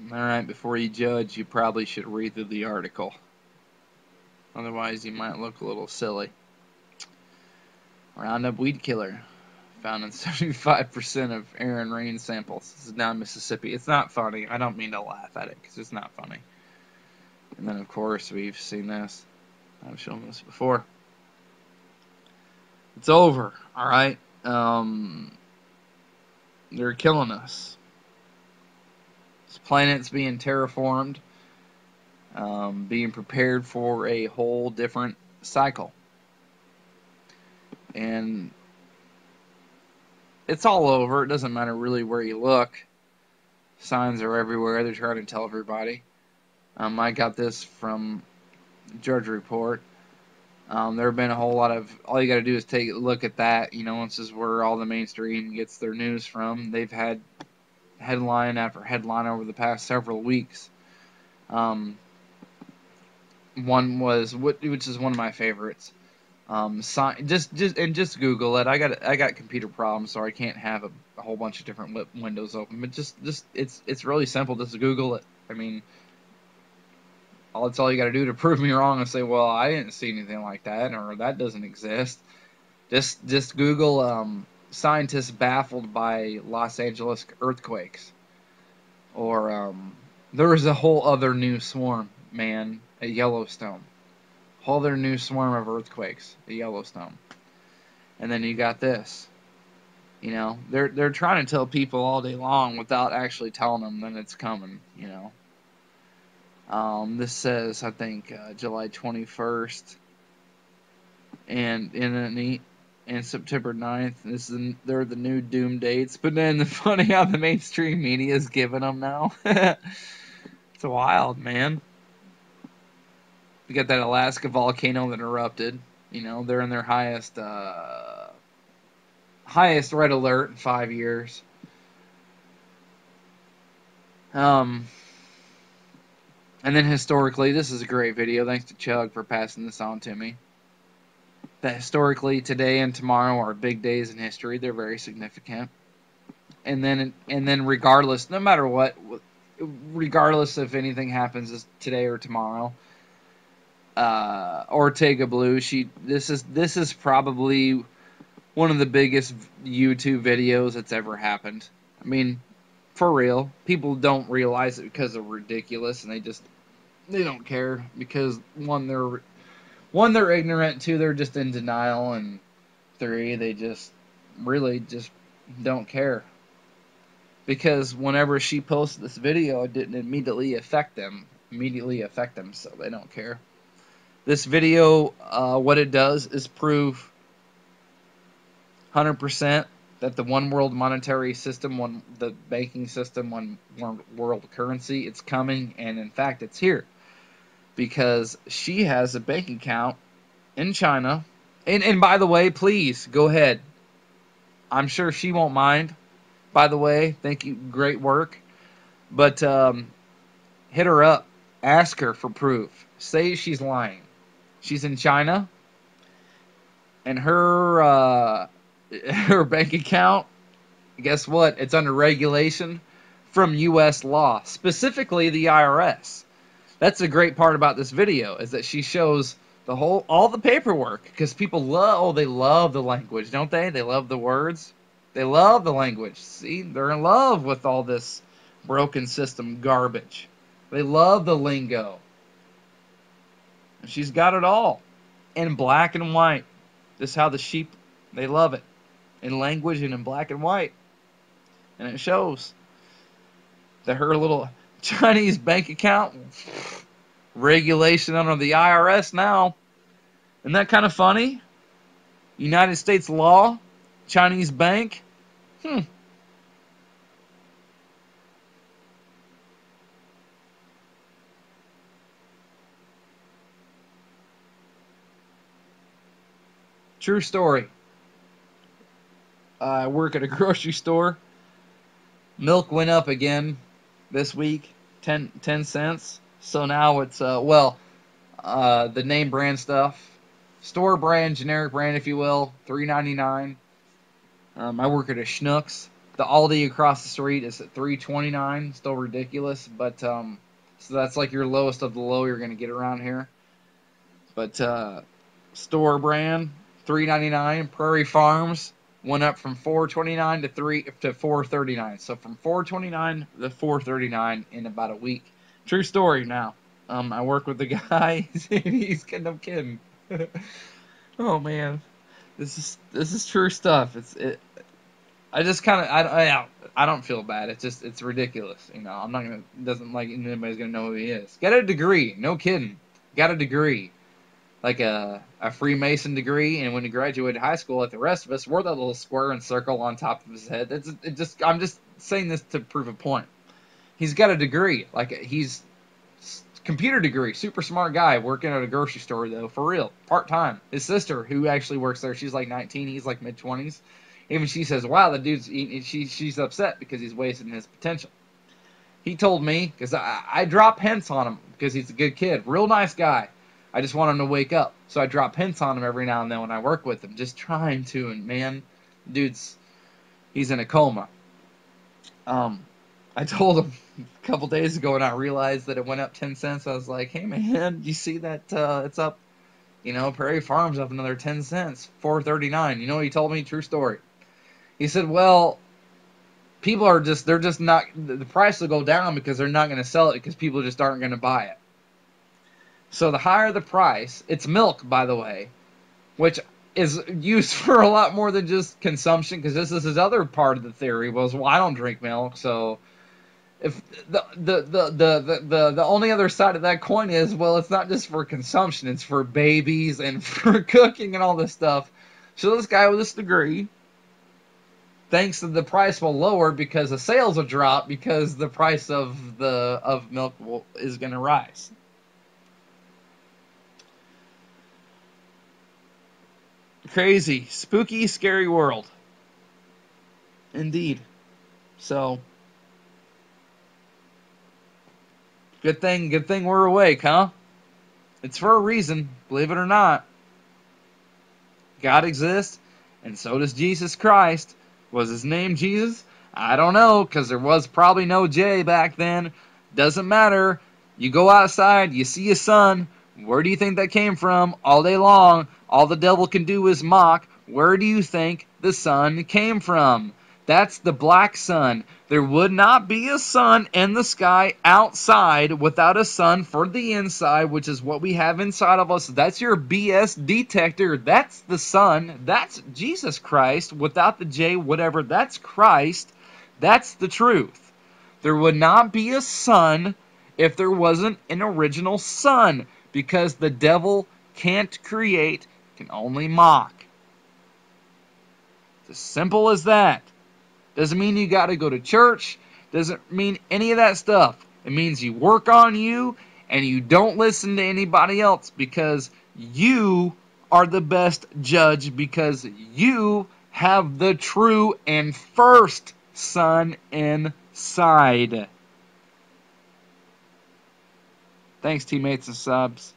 Alright, before you judge, you probably should read through the article. Otherwise, you might look a little silly. Roundup weed killer found in 75% of air and rain samples. This is down in Mississippi. It's not funny. I don't mean to laugh at it because it's not funny. And then, of course, we've seen this. I've shown this before. It's over, alright? They're killing us. This planet's being terraformed, being prepared for a whole different cycle. And it's all over. It doesn't matter really where you look. Signs are everywhere. They're trying to tell everybody. I got this from Drudge Report. There have been a whole lot of, all you got to do is take a look at that. You know, this is where all the mainstream gets their news from. They've had headline after headline over the past several weeks. One was, which is one of my favorites. Just Google it. I got computer problems, so I can't have a whole bunch of different windows open. But it's really simple. Just Google it. I mean, that's all you got to do to prove me wrong and say, well, I didn't see anything like that, or that doesn't exist. Just Google scientists baffled by Los Angeles earthquakes, or there was a whole other new swarm, man, at Yellowstone. Whole other new swarm of earthquakes at Yellowstone. And then you got this. You know, they're trying to tell people all day long without actually telling them that it's coming, you know. This says, I think, July 21st and September 9th. They're the new doom dates. But then funny how the mainstream media is giving them now. It's wild, man. You got that Alaska volcano that erupted. You know, they're in their highest red alert in 5 years. And then historically, this is a great video. Thanks to Chug for passing this on to me. That historically, today and tomorrow are big days in history. They're very significant. And then regardless, no matter what, regardless if anything happens today or tomorrow, Ortega Blue, this is probably one of the biggest YouTube videos that's ever happened. I mean, for real, people don't realize it because they're ridiculous, and they don't care because one, they're ignorant, two, they're just in denial, and three, they just really just don't care. Because whenever she posted this video, it didn't immediately affect them, so they don't care. This video, what it does is prove 100% that the one world monetary system, the banking system, one world currency, it's coming, and in fact, it's here. Because she has a bank account in China. And by the way, please, go ahead. I'm sure she won't mind. By the way, thank you, great work. But hit her up. Ask her for proof. Say she's lying. She's in China, and her bank account, guess what? It's under regulation from U.S. law, specifically the IRS. That's the great part about this video, is that she shows all the paperwork, because people love the language, don't they? They love the words. They love the language. See, they're in love with all this broken system garbage. They love the lingo. And she's got it all in black and white. This is how the sheep, they love it. In language and in black and white. And it shows that her little Chinese bank account, regulation under the IRS now. Isn't that kind of funny? United States law, Chinese bank. True story. I work at a grocery store. Milk went up again this week, 10 cents. So now it's, the name brand stuff. Store brand, generic brand, if you will, $3.99. I work at a Schnucks. The Aldi across the street is at $3.29, still ridiculous, but so that's like your lowest of the low you're gonna get around here. But store brand $3.99. Prairie Farms went up from $4.29 to $4.39. So from $4.29 to $4.39 in about a week. True story. Now, I work with the guy. He's kidding. I'm kidding. Oh man, this is true stuff. I just kind of I don't feel bad. It's ridiculous. You know, I'm not gonna doesn't like anybody's gonna know who he is. Got a degree. No kidding. Got a degree. Like a Freemason degree, and when he graduated high school, like the rest of us, wore that little square and circle on top of his head. I'm just saying this to prove a point. He's got a degree, like he's computer degree, super smart guy, working at a grocery store though, for real, part time. His sister, who actually works there, she's like 19, he's like mid-20s. Even she says, "Wow, the dude's," she's upset because he's wasting his potential. He told me, because I drop hints on him because he's a good kid, real nice guy. I just want him to wake up. So I drop hints on him every now and then when I work with him. Just trying to, and man, he's in a coma. I told him a couple days ago when I realized that it went up 10 cents. I was like, hey man, you see that it's up, Prairie Farms up another 10 cents, $4.39. You know what he told me? True story. He said, well, people they're just not, the price will go down because they're not going to sell it because people just aren't going to buy it. So the higher the price, it's milk, by the way, which is used for a lot more than just consumption, because this is his other part of the theory was, well, I don't drink milk, so if the only other side of that coin is, well, it's not just for consumption, it's for babies and for cooking and all this stuff. So this guy with this degree thinks that the price will lower because the sales will drop because the price of milk is going to rise. Crazy, spooky, scary world. Indeed. So, good thing we're awake, huh? It's for a reason, believe it or not. God exists, and so does Jesus Christ. Was his name Jesus? I don't know, because there was probably no J back then. Doesn't matter. You go outside, you see a sun. Where do you think that came from? All day long, all the devil can do is mock. Where do you think the sun came from? That's the black sun. There would not be a sun in the sky outside without a sun for the inside, which is what we have inside of us. That's your BS detector. That's the sun. That's Jesus Christ. Without the J, whatever. That's Christ. That's the truth. There would not be a sun if there wasn't an original sun, because the devil can't create, can only mock. It's as simple as that. Doesn't mean you got to go to church. Doesn't mean any of that stuff. It means you work on you and you don't listen to anybody else, because you are the best judge, because you have the true and first sun inside. Thanks, teammates and subs.